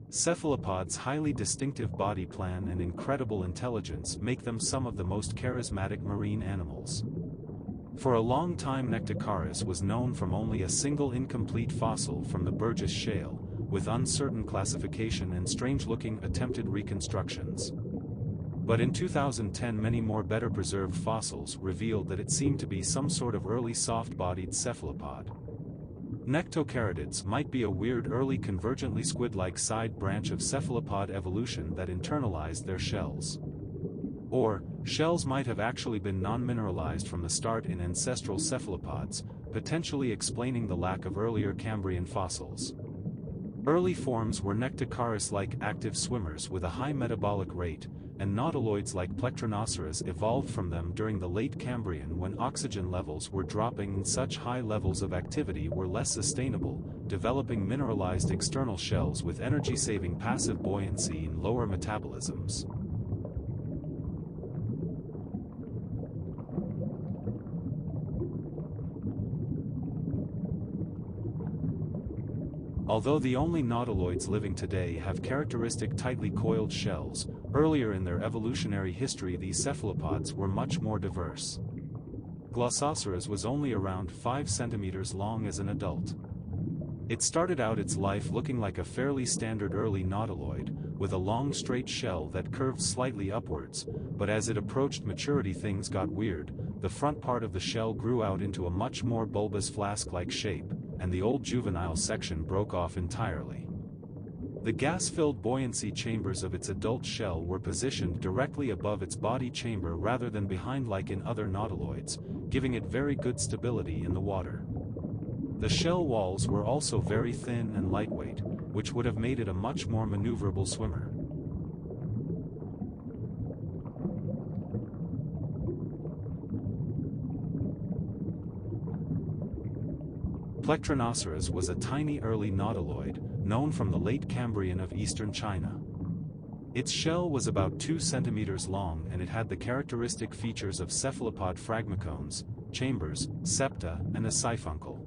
Cephalopods' highly distinctive body plan and incredible intelligence make them some of the most charismatic marine animals. For a long time Nectocaris was known from only a single incomplete fossil from the Burgess Shale, with uncertain classification and strange-looking attempted reconstructions. But in 2010 many more better-preserved fossils revealed that it seemed to be some sort of early soft-bodied cephalopod. Nectocaratids might be a weird early convergently squid-like side branch of cephalopod evolution that internalized their shells. Or, shells might have actually been non-mineralized from the start in ancestral cephalopods, potentially explaining the lack of earlier Cambrian fossils. Early forms were Nectocaris-like active swimmers with a high metabolic rate, and nautiloids like Pectinoceras evolved from them during the late Cambrian when oxygen levels were dropping and such high levels of activity were less sustainable, developing mineralized external shells with energy-saving passive buoyancy and lower metabolisms. Although the only nautiloids living today have characteristic tightly coiled shells, earlier in their evolutionary history these cephalopods were much more diverse. Glossoceras was only around 5 centimeters long as an adult. It started out its life looking like a fairly standard early nautiloid, with a long straight shell that curved slightly upwards, but as it approached maturity things got weird. The front part of the shell grew out into a much more bulbous flask-like shape, and the old juvenile section broke off entirely. The gas-filled buoyancy chambers of its adult shell were positioned directly above its body chamber rather than behind like in other nautiloids, giving it very good stability in the water. The shell walls were also very thin and lightweight, which would have made it a much more maneuverable swimmer. Pectinoceras was a tiny early nautiloid, known from the late Cambrian of eastern China. Its shell was about 2 centimeters long and it had the characteristic features of cephalopod phragmicones, chambers, septa, and a siphuncle.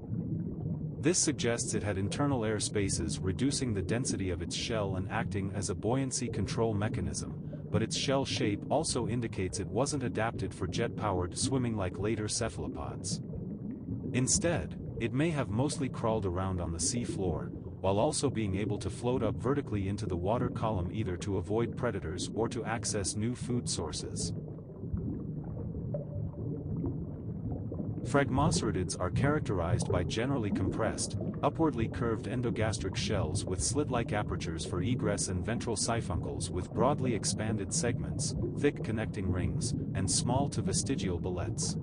This suggests it had internal air spaces reducing the density of its shell and acting as a buoyancy control mechanism, but its shell shape also indicates it wasn't adapted for jet-powered swimming like later cephalopods. Instead, it may have mostly crawled around on the sea floor, while also being able to float up vertically into the water column either to avoid predators or to access new food sources. Phragmoceratids are characterized by generally compressed, upwardly curved endogastric shells with slit-like apertures for egress and ventral siphuncles with broadly expanded segments, thick connecting rings, and small to vestigial bullets.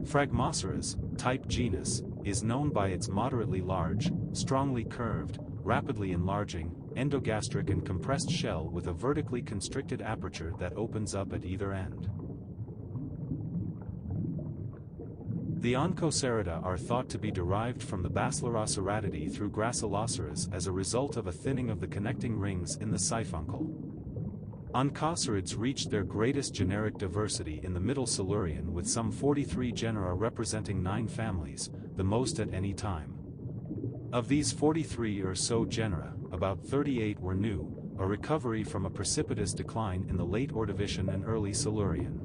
Phragmoceras, type genus, is known by its moderately large, strongly curved, rapidly enlarging, endogastric and compressed shell with a vertically constricted aperture that opens up at either end. The Oncocerata are thought to be derived from the Basilaroceratidae through Graciloceras as a result of a thinning of the connecting rings in the siphuncle. Oncocerids reached their greatest generic diversity in the Middle Silurian with some 43 genera representing 9 families, the most at any time. Of these 43 or so genera, about 38 were new, a recovery from a precipitous decline in the late Ordovician and early Silurian.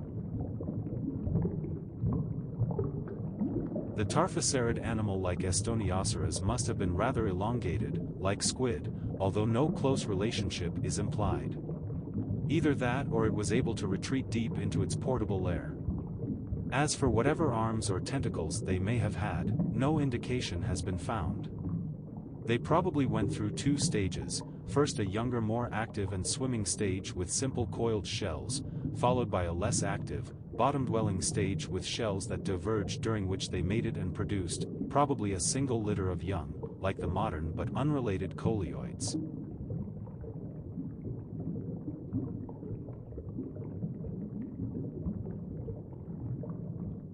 The tarphocerid animal like Estoneoceras must have been rather elongated, like squid, although no close relationship is implied. Either that or it was able to retreat deep into its portable lair. As for whatever arms or tentacles they may have had, no indication has been found. They probably went through 2 stages, first a younger more active and swimming stage with simple coiled shells, followed by a less active, bottom-dwelling stage with shells that diverged during which they mated and produced, probably a single litter of young, like the modern but unrelated coleoids.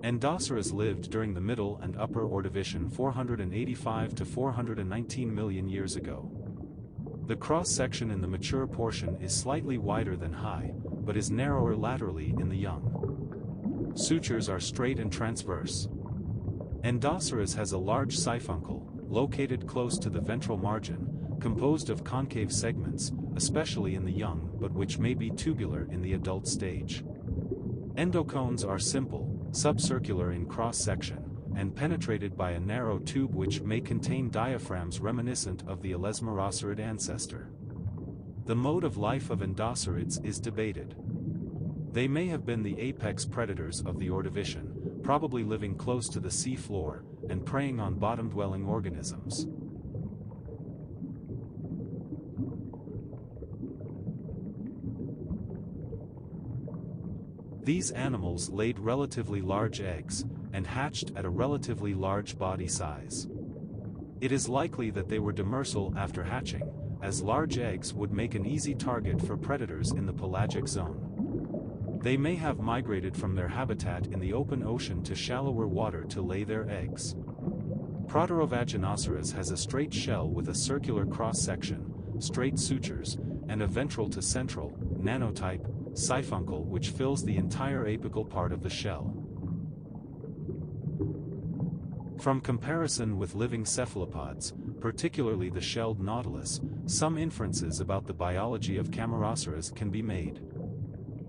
Endoceras lived during the Middle and Upper Ordovician 485 to 419 million years ago. The cross-section in the mature portion is slightly wider than high, but is narrower laterally in the young. Sutures are straight and transverse. Endoceras has a large siphuncle, located close to the ventral margin, composed of concave segments, especially in the young, but which may be tubular in the adult stage. Endocones are simple, subcircular in cross-section, and penetrated by a narrow tube which may contain diaphragms reminiscent of the Elasmorocerid ancestor. The mode of life of Endocerids is debated. They may have been the apex predators of the Ordovician, probably living close to the sea floor, and preying on bottom-dwelling organisms. These animals laid relatively large eggs, and hatched at a relatively large body size. It is likely that they were demersal after hatching, as large eggs would make an easy target for predators in the pelagic zone. They may have migrated from their habitat in the open ocean to shallower water to lay their eggs. Proterovaginoceras has a straight shell with a circular cross-section, straight sutures, and a ventral to central, nanotype, siphuncle which fills the entire apical part of the shell. From comparison with living cephalopods, particularly the shelled nautilus, some inferences about the biology of Camaraceras can be made.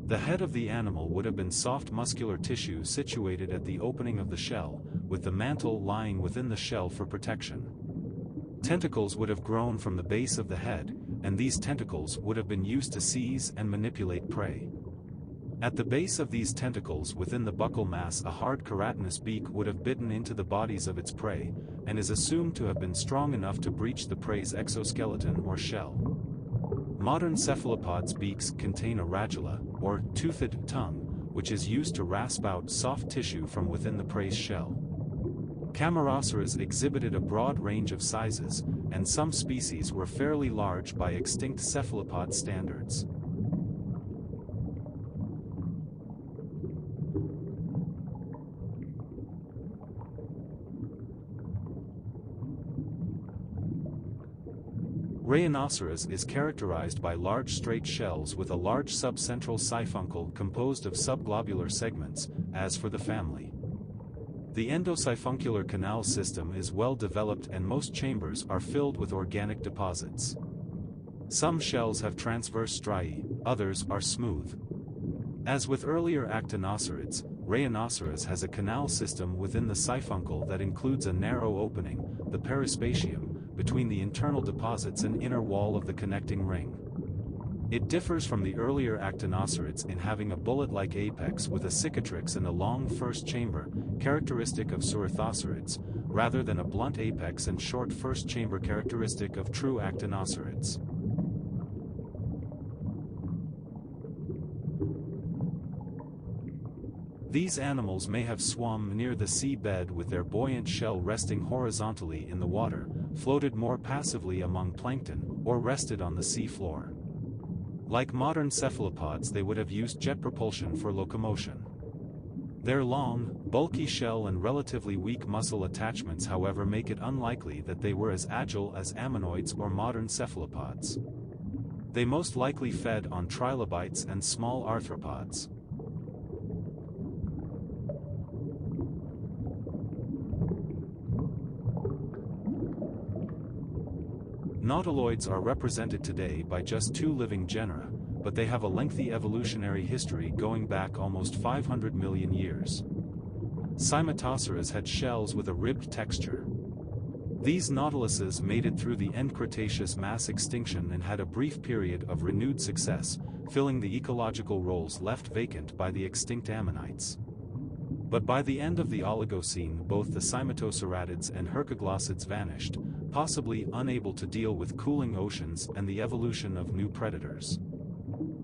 The head of the animal would have been soft muscular tissue situated at the opening of the shell, with the mantle lying within the shell for protection. Tentacles would have grown from the base of the head, and these tentacles would have been used to seize and manipulate prey. At the base of these tentacles within the buccal mass a hard keratinous beak would have bitten into the bodies of its prey, and is assumed to have been strong enough to breach the prey's exoskeleton or shell. Modern cephalopods' beaks contain a radula, or toothed tongue, which is used to rasp out soft tissue from within the prey's shell. Camaraceras exhibited a broad range of sizes, and some species were fairly large by extinct cephalopod standards. Erbenoceras is characterized by large straight shells with a large subcentral siphuncle composed of subglobular segments, as for the family. The endosiphuncular canal system is well developed and most chambers are filled with organic deposits. Some shells have transverse striae, others are smooth. As with earlier actinocerids, Erbenoceras has a canal system within the siphuncle that includes a narrow opening, the perispatium, between the internal deposits and inner wall of the connecting ring. It differs from the earlier actinocerids in having a bullet-like apex with a cicatrix and a long first chamber, characteristic of Cerithocerids, rather than a blunt apex and short first chamber characteristic of true actinocerids. These animals may have swum near the sea bed with their buoyant shell resting horizontally in the water, floated more passively among plankton, or rested on the sea floor. Like modern cephalopods, they would have used jet propulsion for locomotion. Their long, bulky shell and relatively weak muscle attachments, however, make it unlikely that they were as agile as ammonoids or modern cephalopods. They most likely fed on trilobites and small arthropods. Nautiloids are represented today by just 2 living genera, but they have a lengthy evolutionary history going back almost 500 million years. Cymatoceras had shells with a ribbed texture. These nautiluses made it through the end Cretaceous mass extinction and had a brief period of renewed success, filling the ecological roles left vacant by the extinct Ammonites. But by the end of the Oligocene, both the Cymatoceratids and Hercoglossids vanished, possibly unable to deal with cooling oceans and the evolution of new predators.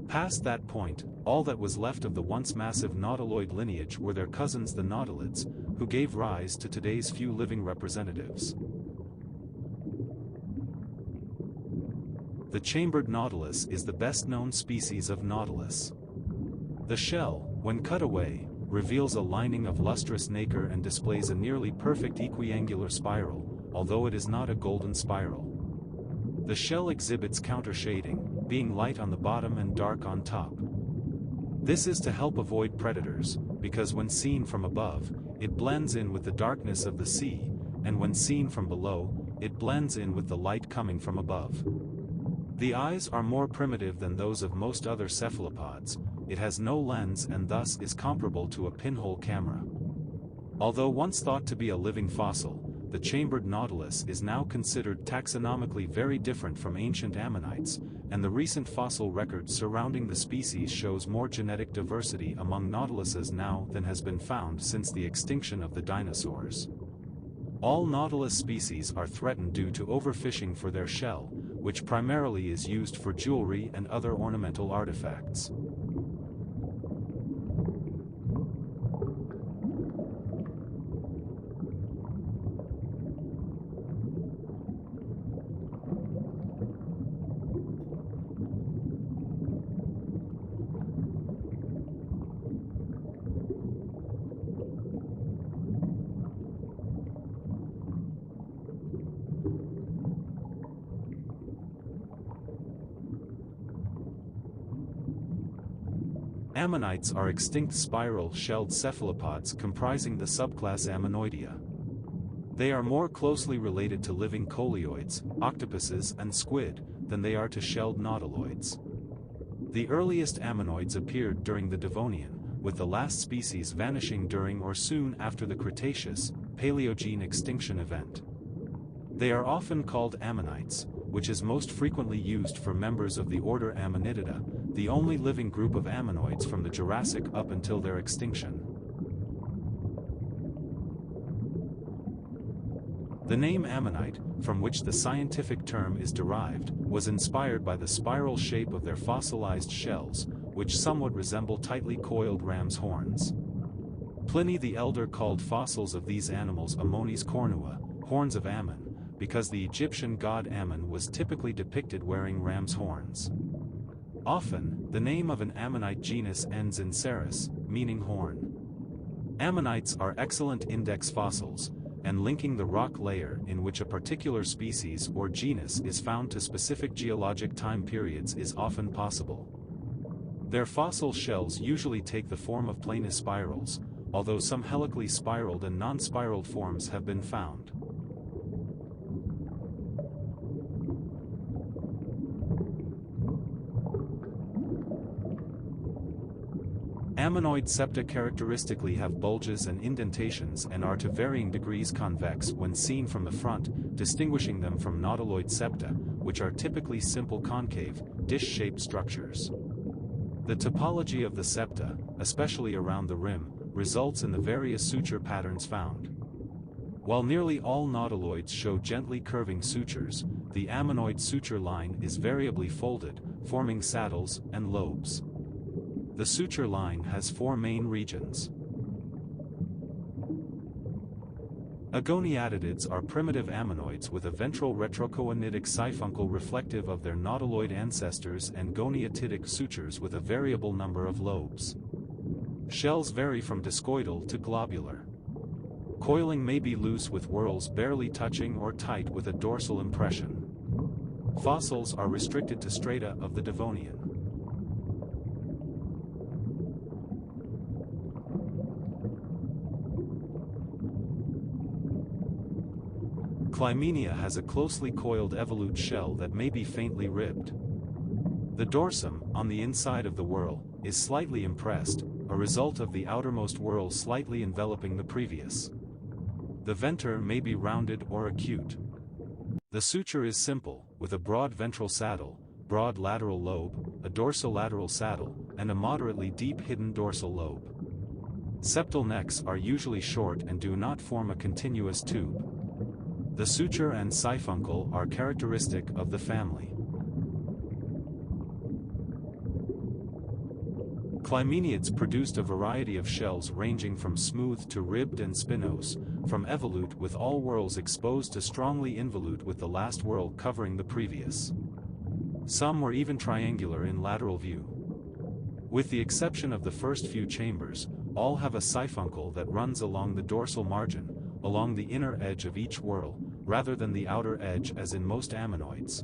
Past that point, all that was left of the once massive nautiloid lineage were their cousins the nautilids, who gave rise to today's few living representatives. The chambered nautilus is the best-known species of nautilus. The shell, when cut away, reveals a lining of lustrous nacre and displays a nearly perfect equiangular spiral, although it is not a golden spiral. The shell exhibits countershading, being light on the bottom and dark on top. This is to help avoid predators, because when seen from above, it blends in with the darkness of the sea, and when seen from below, it blends in with the light coming from above. The eyes are more primitive than those of most other cephalopods. It has no lens and thus is comparable to a pinhole camera. Although once thought to be a living fossil, the chambered nautilus is now considered taxonomically very different from ancient ammonites, and the recent fossil record surrounding the species shows more genetic diversity among nautiluses now than has been found since the extinction of the dinosaurs. All nautilus species are threatened due to overfishing for their shell, which primarily is used for jewelry and other ornamental artifacts. Ammonites are extinct spiral-shelled cephalopods comprising the subclass Ammonoidea. They are more closely related to living coleoids, octopuses and squid, than they are to shelled nautiloids. The earliest ammonoids appeared during the Devonian, with the last species vanishing during or soon after the Cretaceous, Paleogene extinction event. They are often called ammonites, which is most frequently used for members of the order Ammonitidae, the only living group of ammonoids from the Jurassic up until their extinction. The name ammonite, from which the scientific term is derived, was inspired by the spiral shape of their fossilized shells, which somewhat resemble tightly coiled ram's horns. Pliny the Elder called fossils of these animals Ammones cornua, horns of Ammon, because the Egyptian god Ammon was typically depicted wearing ram's horns. Often, the name of an ammonite genus ends in ceras, meaning horn. Ammonites are excellent index fossils, and linking the rock layer in which a particular species or genus is found to specific geologic time periods is often possible. Their fossil shells usually take the form of planus spirals, although some helically spiraled and non-spiraled forms have been found. Ammonoid septa characteristically have bulges and indentations and are to varying degrees convex when seen from the front, distinguishing them from nautiloid septa, which are typically simple concave, dish-shaped structures. The topology of the septa, especially around the rim, results in the various suture patterns found. While nearly all nautiloids show gently curving sutures, the ammonoid suture line is variably folded, forming saddles and lobes. The suture line has four main regions. Goniatides are primitive ammonoids with a ventral retrochoanitic siphuncle reflective of their nautiloid ancestors and goniatidic sutures with a variable number of lobes. Shells vary from discoidal to globular. Coiling may be loose with whorls barely touching or tight with a dorsal impression. Fossils are restricted to strata of the Devonian. Clymenia has a closely coiled evolute shell that may be faintly ribbed. The dorsum, on the inside of the whorl, is slightly impressed, a result of the outermost whorl slightly enveloping the previous. The venter may be rounded or acute. The suture is simple, with a broad ventral saddle, broad lateral lobe, a dorsolateral saddle, and a moderately deep hidden dorsal lobe. Septal necks are usually short and do not form a continuous tube. The suture and siphuncle are characteristic of the family. Clymeniids produced a variety of shells ranging from smooth to ribbed and spinose, from evolute with all whorls exposed to strongly involute with the last whorl covering the previous. Some were even triangular in lateral view. With the exception of the first few chambers, all have a siphuncle that runs along the dorsal margin, along the inner edge of each whorl, rather than the outer edge as in most ammonoids.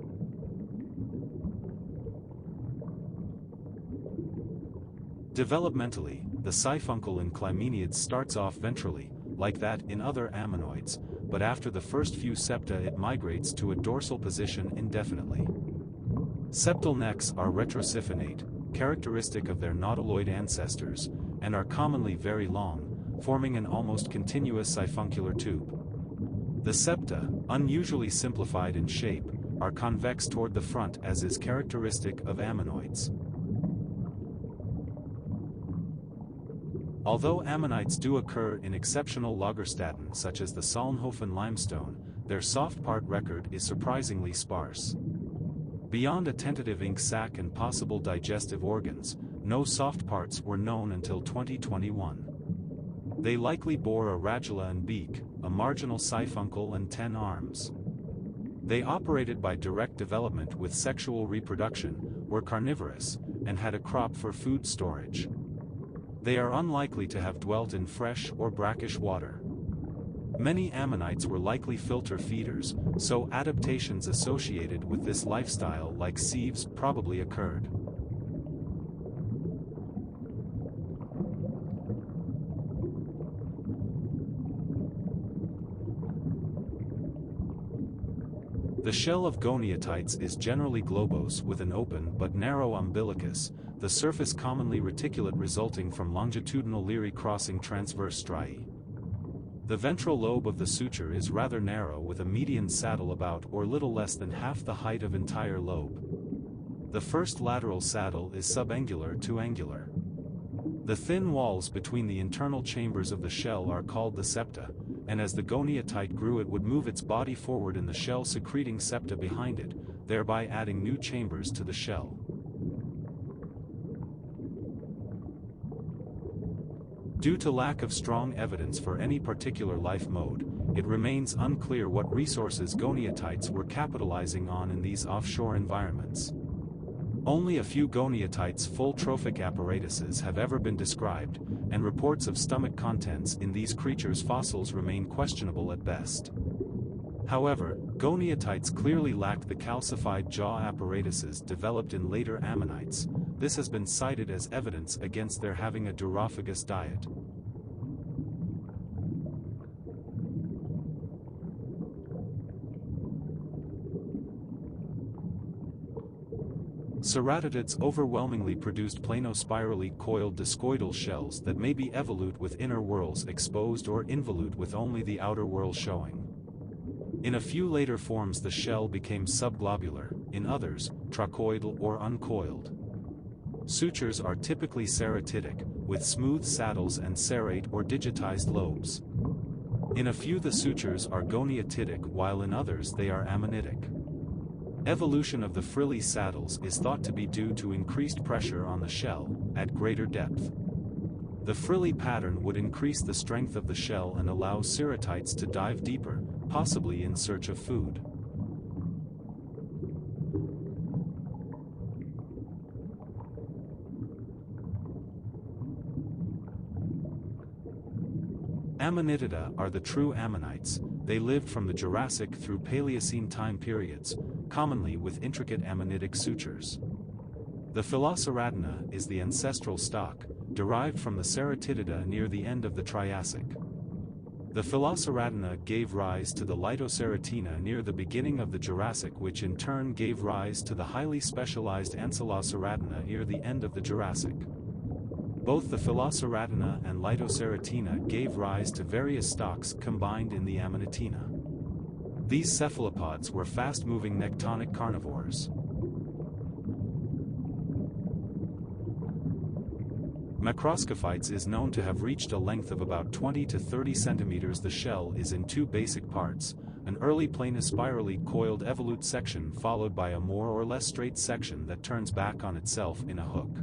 Developmentally, the siphuncle in Clymeniids starts off ventrally, like that in other ammonoids, but after the first few septa it migrates to a dorsal position indefinitely. Septal necks are retrosiphonate, characteristic of their nautiloid ancestors, and are commonly very long, forming an almost continuous siphuncular tube. The septa, unusually simplified in shape, are convex toward the front as is characteristic of ammonoids. Although ammonites do occur in exceptional lagerstätten such as the Solnhofen limestone, their soft part record is surprisingly sparse. Beyond a tentative ink sac and possible digestive organs, no soft parts were known until 2021. They likely bore a radula and beak, a marginal siphuncle and 10 arms. They operated by direct development with sexual reproduction, were carnivorous, and had a crop for food storage. They are unlikely to have dwelt in fresh or brackish water. Many ammonites were likely filter feeders, so adaptations associated with this lifestyle like sieves probably occurred. The shell of Goniatites is generally globose with an open but narrow umbilicus, the surface commonly reticulate resulting from longitudinal Leary crossing transverse striae. The ventral lobe of the suture is rather narrow with a median saddle about or little less than half the height of entire lobe. The first lateral saddle is subangular to angular. The thin walls between the internal chambers of the shell are called the septa, and as the Goniatite grew it would move its body forward in the shell secreting septa behind it, thereby adding new chambers to the shell. Due to lack of strong evidence for any particular life mode, it remains unclear what resources Goniatites were capitalizing on in these offshore environments. Only a few Goniatites' full trophic apparatuses have ever been described, and reports of stomach contents in these creatures' fossils remain questionable at best. However, Goniatites clearly lacked the calcified jaw apparatuses developed in later ammonites. This has been cited as evidence against their having a durophagous diet. Ceratites overwhelmingly produced planospirally coiled discoidal shells that may be evolute with inner whorls exposed or involute with only the outer whorl showing. In a few later forms the shell became subglobular, in others, trochoidal or uncoiled. Sutures are typically ceratitic, with smooth saddles and serrate or digitized lobes. In a few the sutures are goniatitic while in others they are ammonitic. Evolution of the frilly saddles is thought to be due to increased pressure on the shell, at greater depth. The frilly pattern would increase the strength of the shell and allow ceratites to dive deeper, possibly in search of food. Ammonitida are the true ammonites. They lived from the Jurassic through Paleocene time periods, commonly with intricate ammonitic sutures. The Philoceratina is the ancestral stock, derived from the Ceratidida near the end of the Triassic. The Philoceratina gave rise to the Litoceratina near the beginning of the Jurassic, which in turn gave rise to the highly specialized Ancyloceratina near the end of the Jurassic. Both the Philoceratina and Litoceratina gave rise to various stocks combined in the Ammonitina. These cephalopods were fast-moving nectonic carnivores. Macroscaphites is known to have reached a length of about 20 to 30 centimeters. The shell is in two basic parts, an early planospirally coiled evolute section followed by a more or less straight section that turns back on itself in a hook.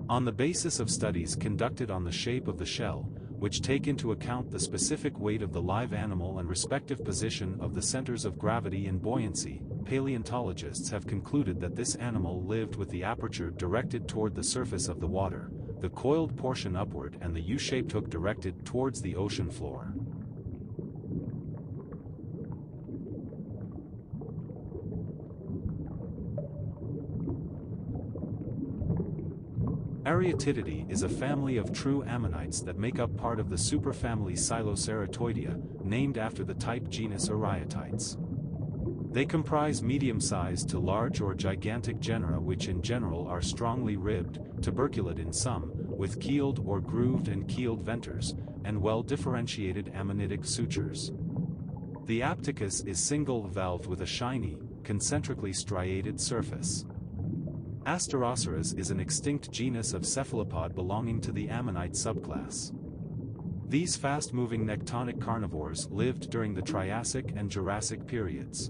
On the basis of studies conducted on the shape of the shell, which take into account the specific weight of the live animal and respective position of the centers of gravity and buoyancy, paleontologists have concluded that this animal lived with the aperture directed toward the surface of the water, the coiled portion upward and the U-shaped hook directed towards the ocean floor. Areatididae is a family of true ammonites that make up part of the superfamily Cephalopoda, named after the type genus Goniatites. They comprise medium-sized to large or gigantic genera which in general are strongly ribbed, tuberculate in some, with keeled or grooved and keeled venters, and well-differentiated ammonitic sutures. The apticus is single-valved with a shiny, concentrically striated surface. Asteroceras is an extinct genus of cephalopod belonging to the Ammonite subclass. These fast-moving nectonic carnivores lived during the Triassic and Jurassic periods.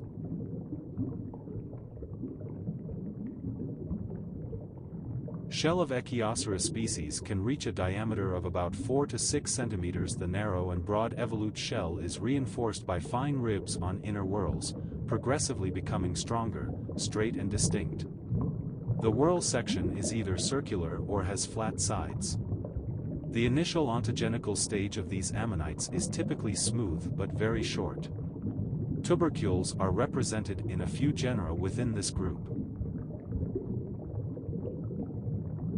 Shell of Echioceras species can reach a diameter of about 4 to 6 centimeters. The narrow and broad evolute shell is reinforced by fine ribs on inner whorls, progressively becoming stronger, straight and distinct. The whorl section is either circular or has flat sides. The initial ontogenical stage of these ammonites is typically smooth but very short. Tubercules are represented in a few genera within this group.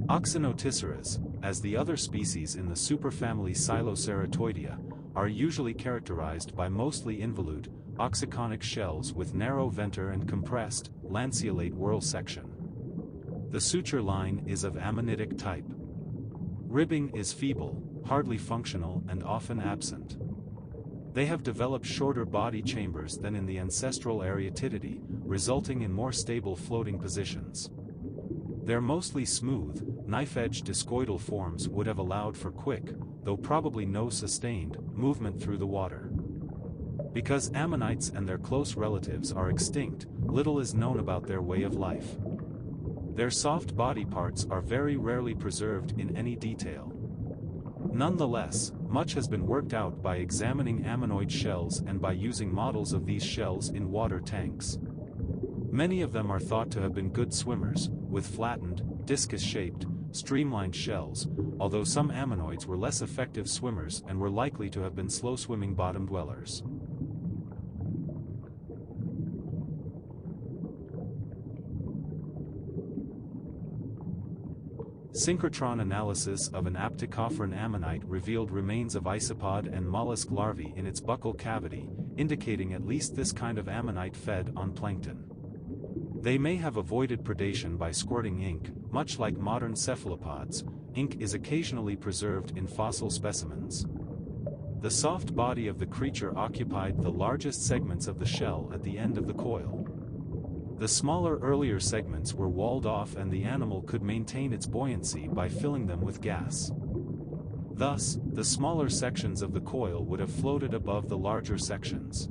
Anetoceras, as the other species in the superfamily Cephalopoda, are usually characterized by mostly involute, oxyconic shells with narrow venter and compressed, lanceolate whorl section. The suture line is of ammonitic type. Ribbing is feeble, hardly functional and often absent. They have developed shorter body chambers than in the ancestral Areatididae, resulting in more stable floating positions. Their mostly smooth, knife-edged discoidal forms would have allowed for quick, though probably no sustained, movement through the water. Because ammonites and their close relatives are extinct, little is known about their way of life. Their soft body parts are very rarely preserved in any detail. Nonetheless, much has been worked out by examining ammonoid shells and by using models of these shells in water tanks. Many of them are thought to have been good swimmers, with flattened, discus-shaped, streamlined shells, although some ammonoids were less effective swimmers and were likely to have been slow-swimming bottom dwellers. Synchrotron analysis of an apticophoran ammonite revealed remains of isopod and mollusk larvae in its buccal cavity, indicating at least this kind of ammonite fed on plankton. They may have avoided predation by squirting ink. Much like modern cephalopods, ink is occasionally preserved in fossil specimens. The soft body of the creature occupied the largest segments of the shell at the end of the coil. The smaller earlier segments were walled off and the animal could maintain its buoyancy by filling them with gas. Thus, the smaller sections of the coil would have floated above the larger sections.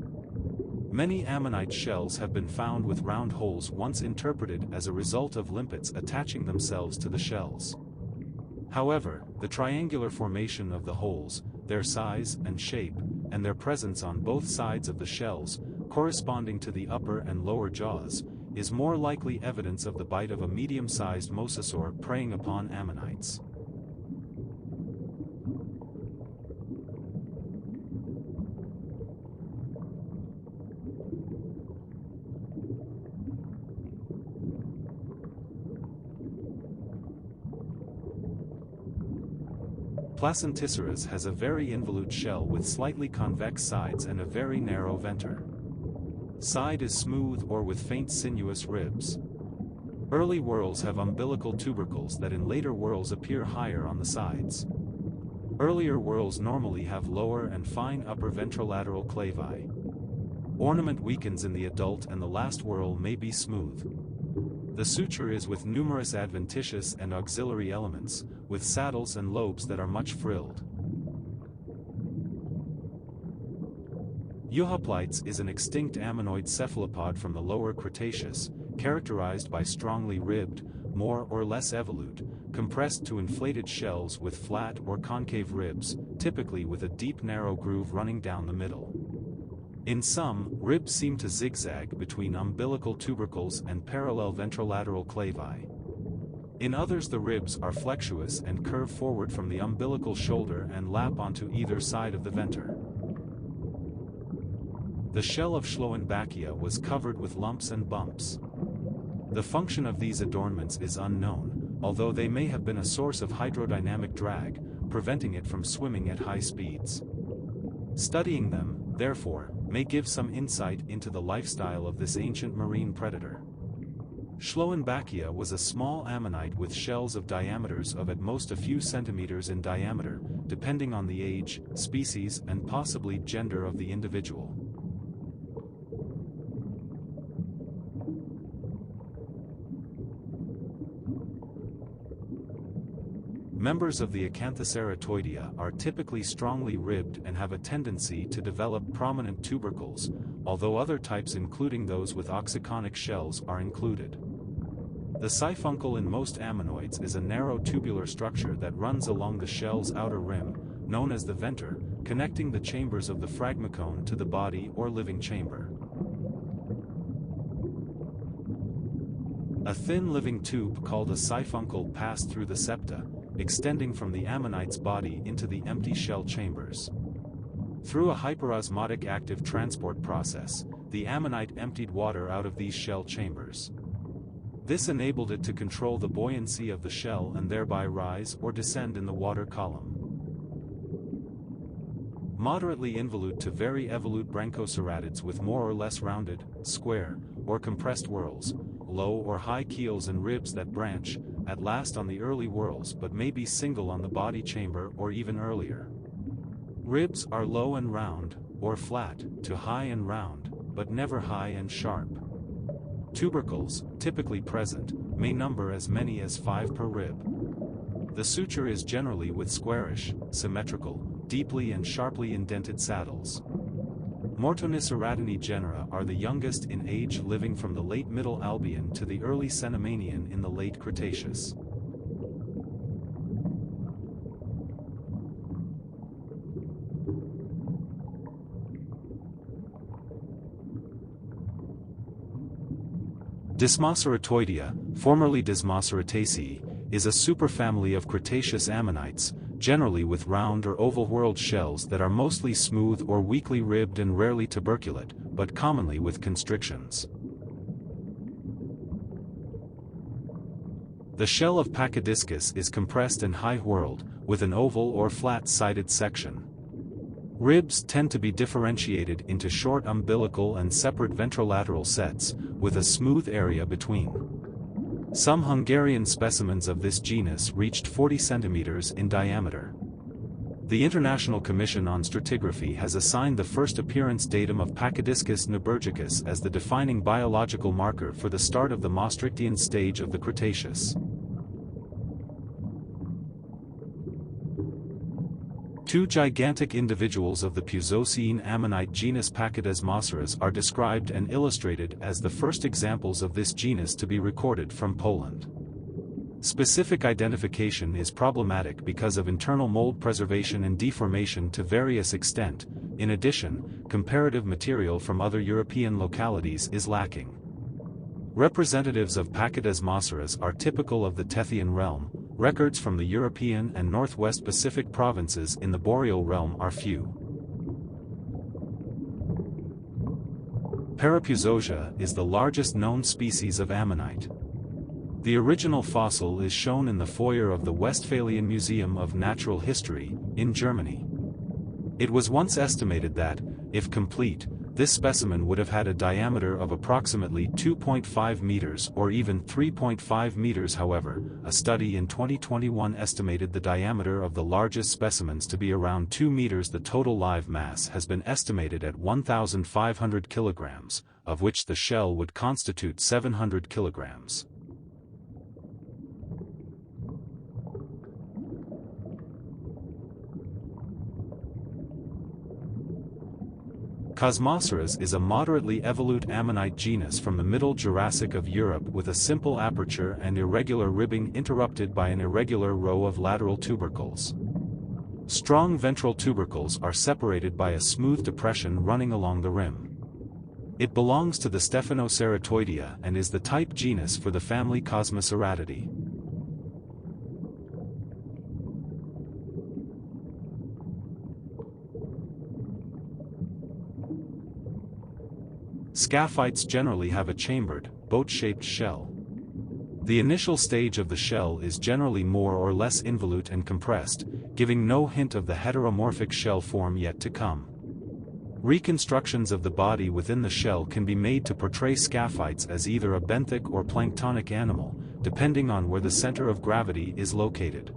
Many ammonite shells have been found with round holes once interpreted as a result of limpets attaching themselves to the shells. However, the triangular formation of the holes, their size and shape, and their presence on both sides of the shells, corresponding to the upper and lower jaws, is more likely evidence of the bite of a medium-sized mosasaur preying upon ammonites. Pectinatites has a very involute shell with slightly convex sides and a very narrow venter. Side is smooth or with faint sinuous ribs. Early whorls have umbilical tubercles that in later whorls appear higher on the sides. Earlier whorls normally have lower and fine upper ventrolateral clavi. Ornament weakens in the adult and the last whorl may be smooth. The suture is with numerous adventitious and auxiliary elements, with saddles and lobes that are much frilled. Euhoplites is an extinct ammonoid cephalopod from the lower Cretaceous, characterized by strongly ribbed, more or less evolute, compressed to inflated shells with flat or concave ribs, typically with a deep narrow groove running down the middle. In some, ribs seem to zigzag between umbilical tubercles and parallel ventrolateral clavi. In others the ribs are flexuous and curve forward from the umbilical shoulder and lap onto either side of the venter. The shell of Schloenbachia was covered with lumps and bumps. The function of these adornments is unknown, although they may have been a source of hydrodynamic drag, preventing it from swimming at high speeds. Studying them, therefore, may give some insight into the lifestyle of this ancient marine predator. Schloenbachia was a small ammonite with shells of diameters of at most a few centimeters in diameter, depending on the age, species, and possibly gender of the individual. Members of the Acanthoceratoidea are typically strongly ribbed and have a tendency to develop prominent tubercles, although other types including those with oxyconic shells are included. The siphuncle in most ammonoids is a narrow tubular structure that runs along the shell's outer rim, known as the venter, connecting the chambers of the phragmocone to the body or living chamber. A thin living tube called a siphuncle passed through the septa, extending from the ammonite's body into the empty shell chambers. Through a hyperosmotic active transport process, the ammonite emptied water out of these shell chambers. This enabled it to control the buoyancy of the shell and thereby rise or descend in the water column. Moderately involute to very evolute branchoceratids with more or less rounded, square, or compressed whorls, low or high keels and ribs that branch, at last on the early whorls but may be single on the body chamber or even earlier. Ribs are low and round, or flat, to high and round, but never high and sharp. Tubercles, typically present, may number as many as 5 per rib. The suture is generally with squarish, symmetrical, deeply and sharply indented saddles. Mortoniceratini genera are the youngest in age, living from the late Middle Albian to the early Cenomanian in the late Cretaceous. Dismoceratoidea, formerly Dismocerataceae, is a superfamily of Cretaceous ammonites, generally with round or oval-whorled shells that are mostly smooth or weakly ribbed and rarely tuberculate, but commonly with constrictions. The shell of Pachydiskis is compressed and high-whorled, with an oval or flat-sided section. Ribs tend to be differentiated into short umbilical and separate ventrolateral sets, with a smooth area between. Some Hungarian specimens of this genus reached 40 centimeters in diameter. The International Commission on Stratigraphy has assigned the first appearance datum of Pachydiskis nubergicus as the defining biological marker for the start of the Maastrichtian stage of the Cretaceous. Two gigantic individuals of the Puzocene ammonite genus Pachydemoceras are described and illustrated as the first examples of this genus to be recorded from Poland. Specific identification is problematic because of internal mold preservation and deformation to various extent. In addition, comparative material from other European localities is lacking. Representatives of Pachydemoceras are typical of the Tethyan realm. Records from the European and Northwest Pacific provinces in the Boreal realm are few. Parapuzosia is the largest known species of ammonite. The original fossil is shown in the foyer of the Westphalian Museum of Natural History, in Germany. It was once estimated that, if complete, this specimen would have had a diameter of approximately 2.5 meters or even 3.5 meters. However, a study in 2021 estimated the diameter of the largest specimens to be around 2 meters. The total live mass has been estimated at 1,500 kilograms, of which the shell would constitute 700 kilograms. Cosmoceras is a moderately evolute ammonite genus from the Middle Jurassic of Europe with a simple aperture and irregular ribbing interrupted by an irregular row of lateral tubercles. Strong ventral tubercles are separated by a smooth depression running along the rim. It belongs to the Stephanoceratoidea and is the type genus for the family Cosmoceratidae. Scaphites generally have a chambered, boat-shaped shell. The initial stage of the shell is generally more or less involute and compressed, giving no hint of the heteromorphic shell form yet to come. Reconstructions of the body within the shell can be made to portray Scaphites as either a benthic or planktonic animal, depending on where the center of gravity is located.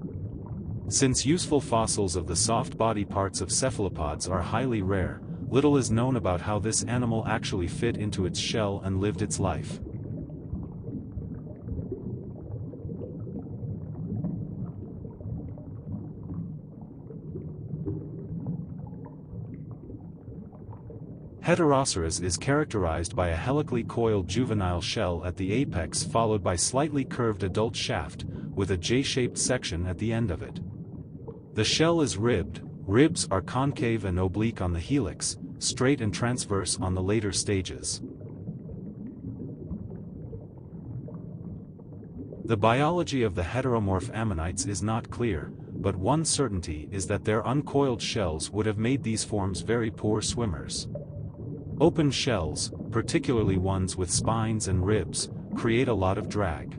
Since useful fossils of the soft body parts of cephalopods are highly rare, little is known about how this animal actually fit into its shell and lived its life. Heteroceras is characterized by a helically coiled juvenile shell at the apex followed by slightly curved adult shaft, with a J-shaped section at the end of it. The shell is ribbed. Ribs are concave and oblique on the helix, straight and transverse on the later stages. The biology of the heteromorph ammonites is not clear, but one certainty is that their uncoiled shells would have made these forms very poor swimmers. Open shells, particularly ones with spines and ribs, create a lot of drag.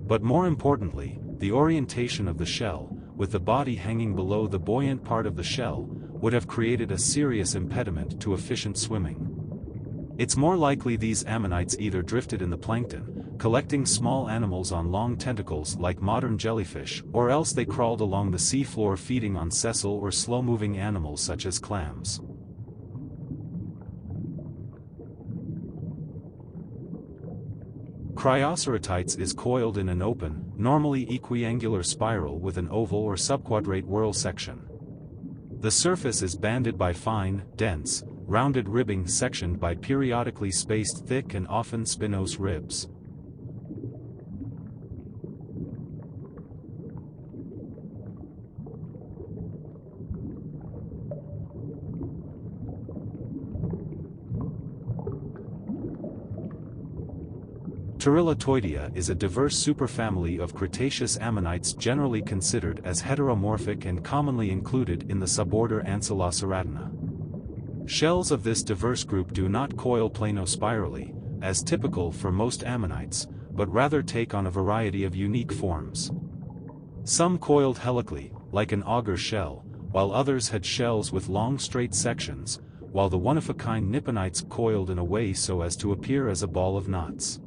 But more importantly, the orientation of the shell, with the body hanging below the buoyant part of the shell, would have created a serious impediment to efficient swimming. It's more likely these ammonites either drifted in the plankton, collecting small animals on long tentacles like modern jellyfish, or else they crawled along the sea floor feeding on sessile or slow-moving animals such as clams. Ceratites is coiled in an open, normally equiangular spiral with an oval or subquadrate whorl section. The surface is banded by fine, dense, rounded ribbing sectioned by periodically spaced thick and often spinose ribs. Pterilatoidea is a diverse superfamily of Cretaceous ammonites generally considered as heteromorphic and commonly included in the suborder Ancyloceratina. Shells of this diverse group do not coil plano-spirally, as typical for most ammonites, but rather take on a variety of unique forms. Some coiled helically, like an auger shell, while others had shells with long straight sections, while the one-of-a-kind Nipponites coiled in a way so as to appear as a ball of knots.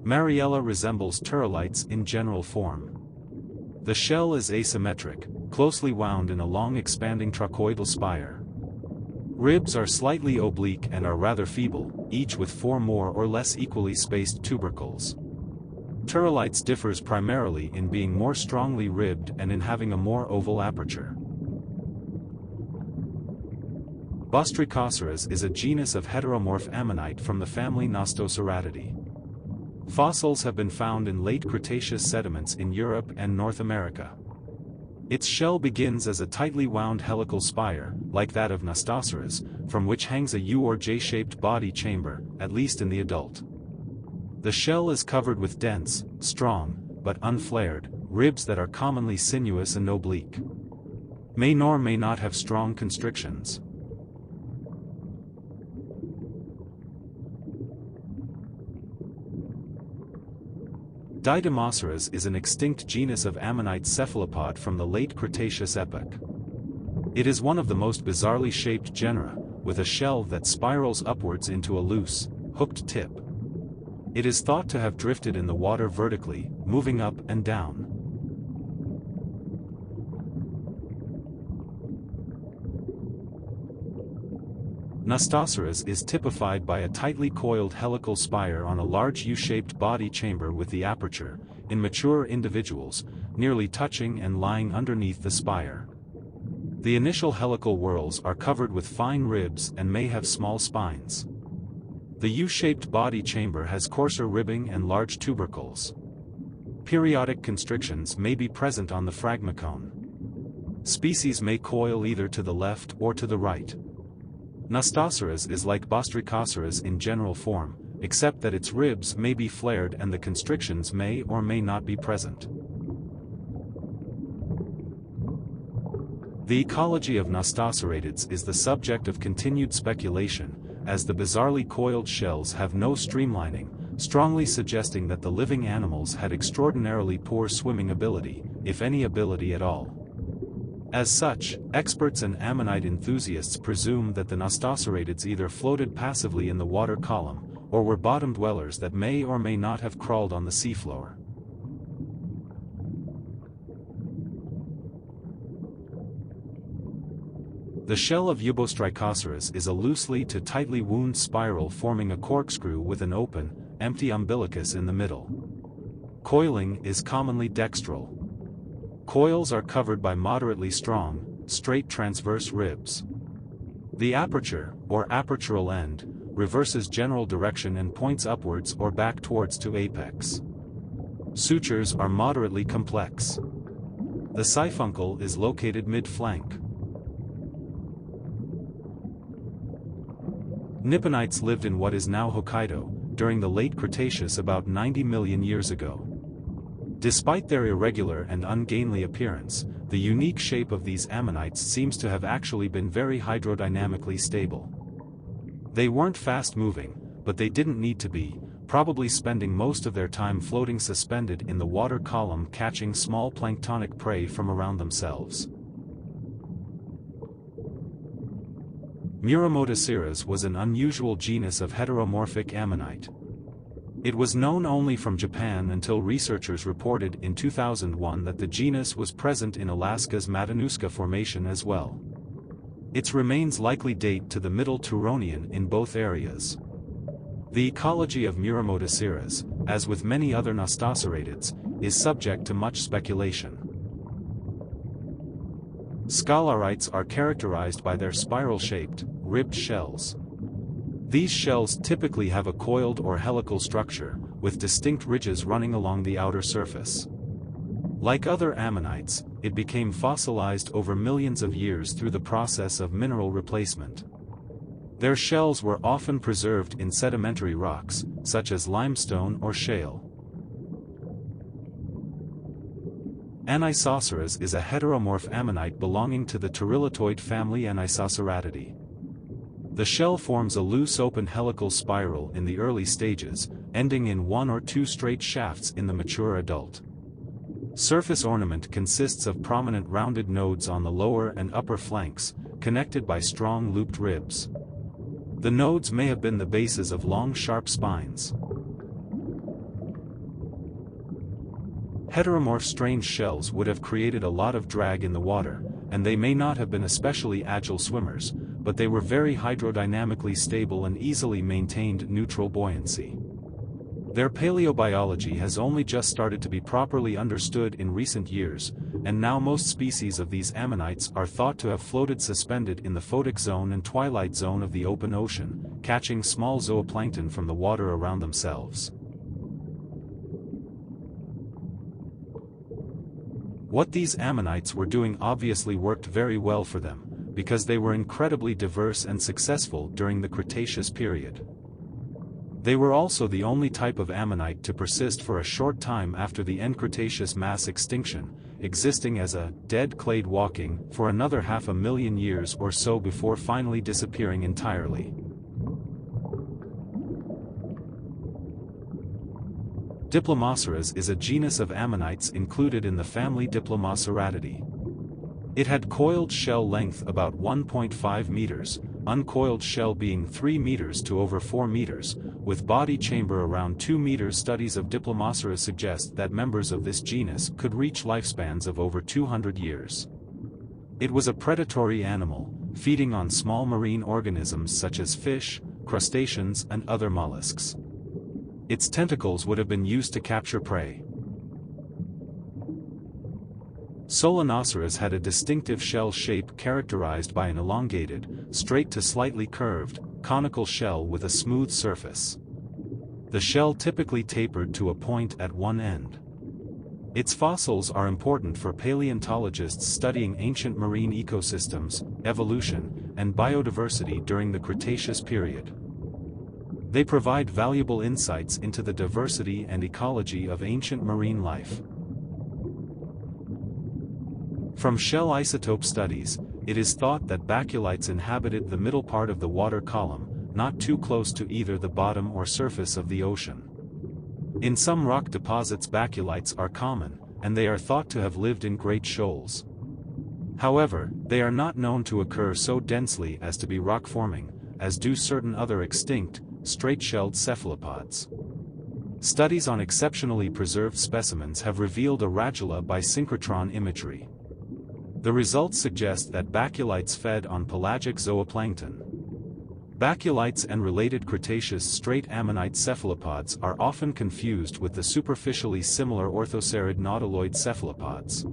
Mariella resembles Turrilites in general form. The shell is asymmetric, closely wound in a long expanding trochoidal spire. Ribs are slightly oblique and are rather feeble, each with 4 more or less equally spaced tubercles. Turrilites differs primarily in being more strongly ribbed and in having a more oval aperture. Gaudryceras is a genus of heteromorph ammonite from the family Nostoceratidae. Fossils have been found in late Cretaceous sediments in Europe and North America. Its shell begins as a tightly wound helical spire, like that of Nostoceras, from which hangs a U or J-shaped body chamber, at least in the adult. The shell is covered with dense, strong, but unflared, ribs that are commonly sinuous and oblique. May nor may not have strong constrictions. Erbenoceras is an extinct genus of ammonite cephalopod from the late Cretaceous epoch. It is one of the most bizarrely shaped genera, with a shell that spirals upwards into a loose, hooked tip. It is thought to have drifted in the water vertically, moving up and down. Nostoceras is typified by a tightly coiled helical spire on a large U-shaped body chamber with the aperture, in mature individuals, nearly touching and lying underneath the spire. The initial helical whorls are covered with fine ribs and may have small spines. The U-shaped body chamber has coarser ribbing and large tubercles. Periodic constrictions may be present on the phragmocone. Species may coil either to the left or to the right. Nostoceras is like Gaudryceras in general form, except that its ribs may be flared and the constrictions may or may not be present. The ecology of Nostoceratids is the subject of continued speculation, as the bizarrely coiled shells have no streamlining, strongly suggesting that the living animals had extraordinarily poor swimming ability, if any ability at all. As such, experts and ammonite enthusiasts presume that the Nostoceratids either floated passively in the water column, or were bottom dwellers that may or may not have crawled on the seafloor. The shell of Erbenoceras is a loosely to tightly wound spiral forming a corkscrew with an open, empty umbilicus in the middle. Coiling is commonly dextral. Coils are covered by moderately strong, straight transverse ribs. The aperture, or apertural end, reverses general direction and points upwards or back towards to apex. Sutures are moderately complex. The siphuncle is located mid-flank. Nipponites lived in what is now Hokkaido, during the late Cretaceous about 90 million years ago. Despite their irregular and ungainly appearance, the unique shape of these ammonites seems to have actually been very hydrodynamically stable. They weren't fast-moving, but they didn't need to be, probably spending most of their time floating suspended in the water column catching small planktonic prey from around themselves. Micro-organisms was an unusual genus of heteromorphic ammonite. It was known only from Japan until researchers reported in 2001 that the genus was present in Alaska's Matanuska Formation as well. Its remains likely date to the Middle Turonian in both areas. The ecology of Micro-organisms, as with many other Nostoceratids, is subject to much speculation. Scalarites are characterized by their spiral-shaped, ribbed shells. These shells typically have a coiled or helical structure, with distinct ridges running along the outer surface. Like other ammonites, it became fossilized over millions of years through the process of mineral replacement. Their shells were often preserved in sedimentary rocks, such as limestone or shale. Anetoceras is a heteromorph ammonite belonging to the Pterylitoid family Anisoceratidae. The shell forms a loose open helical spiral in the early stages, ending in one or two straight shafts in the mature adult. Surface ornament consists of prominent rounded nodes on the lower and upper flanks, connected by strong looped ribs. The nodes may have been the bases of long sharp spines. Heteromorph strange shells would have created a lot of drag in the water, and they may not have been especially agile swimmers, but they were very hydrodynamically stable and easily maintained neutral buoyancy. Their paleobiology has only just started to be properly understood in recent years, and now most species of these ammonites are thought to have floated suspended in the photic zone and twilight zone of the open ocean, catching small zooplankton from the water around themselves. What these ammonites were doing obviously worked very well for them, because they were incredibly diverse and successful during the Cretaceous period. They were also the only type of ammonite to persist for a short time after the end Cretaceous mass extinction, existing as a dead clade walking for another 500,000 years or so before finally disappearing entirely. Diplomoceras is a genus of ammonites included in the family Diplomoceratidae. It had coiled shell length about 1.5 meters, uncoiled shell being 3 meters to over 4 meters, with body chamber around 2 meters. Studies of Diplomoceras suggest that members of this genus could reach lifespans of over 200 years. It was a predatory animal, feeding on small marine organisms such as fish, crustaceans and other mollusks. Its tentacles would have been used to capture prey. Soliclymenia had a distinctive shell shape characterized by an elongated, straight to slightly curved, conical shell with a smooth surface. The shell typically tapered to a point at one end. Its fossils are important for paleontologists studying ancient marine ecosystems, evolution, and biodiversity during the Cretaceous period. They provide valuable insights into the diversity and ecology of ancient marine life. From shell isotope studies, it is thought that baculites inhabited the middle part of the water column, not too close to either the bottom or surface of the ocean. In some rock deposits baculites are common, and they are thought to have lived in great shoals. However, they are not known to occur so densely as to be rock-forming, as do certain other extinct, straight-shelled cephalopods. Studies on exceptionally preserved specimens have revealed a radula by synchrotron imagery. The results suggest that baculites fed on pelagic zooplankton. Baculites and related Cretaceous straight ammonite cephalopods are often confused with the superficially similar orthocerid nautiloid cephalopods.